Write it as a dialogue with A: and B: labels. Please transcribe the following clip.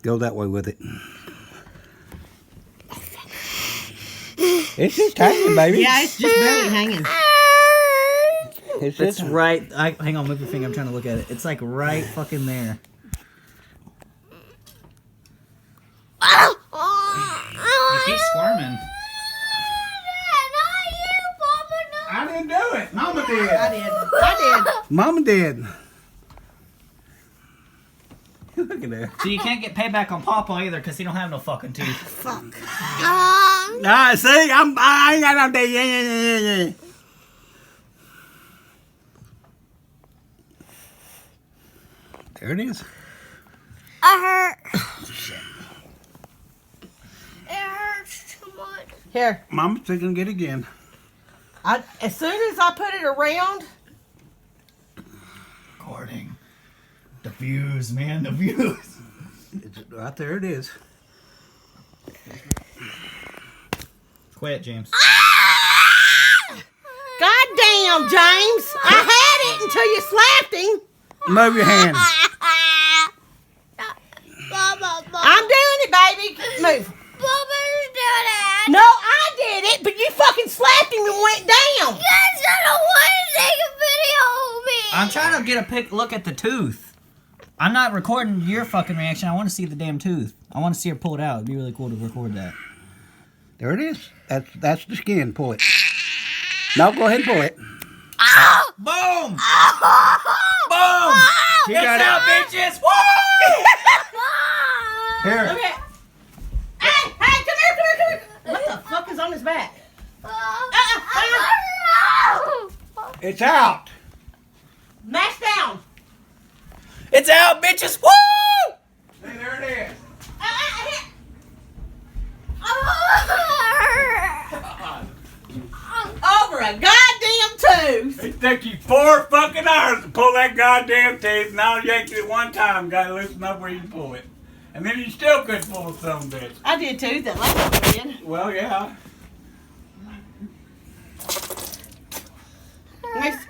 A: Go that way with it. It's just hanging, baby.
B: Yeah, it's just barely hanging.
A: It's
C: It's
A: just
C: right. Hang on, move your finger. I'm trying to look at it. It's like right fucking there.
D: You keep squirming.
A: I didn't do it. Mama did.
B: I did.
A: Mama did. Look at that.
C: So you can't get payback on Papa either because he don't have no fucking teeth.
B: Fuck.
A: See, I ain't got no day. Yeah. There it is.
E: I hurt. It hurts too much.
B: Here.
A: Mama's still gonna get it again.
B: As soon as I put it around,
C: Recording. The views, man. The views.
A: It's right there. It is.
C: Quit, James.
B: goddamn, James, I had it until you slapped him.
A: Move your hand.
B: I'm doing it, baby. Move.
E: Bubba's doing it.
B: No, I did it, but you fucking slapped him and went down.
E: Guys, I don't want to take a video of me.
C: I'm trying to get a look at the tooth. I'm not recording your fucking reaction. I want to see the damn tooth. I want to see her pull it out. It'd be really cool to record that.
A: There it is. That's the skin. Pull it. No, go ahead and pull it.
C: Boom! Boom!
A: You
C: It's
A: got
C: out,
A: it.
C: bitches! Woo!
A: Here.
B: Look at. Hey, come here. What the fuck is on his back?
A: It's out.
B: Mash down.
C: It's out, bitches! Woo!
A: See, there it is.
B: Over a goddamn tooth.
A: It took you 4 fucking hours to pull that goddamn teeth, and I'll yank it at one time. Gotta listen up where you can pull it. And then you still couldn't pull the son of a bitch.
B: I did too. That last one did.
A: Well, yeah.
B: Next,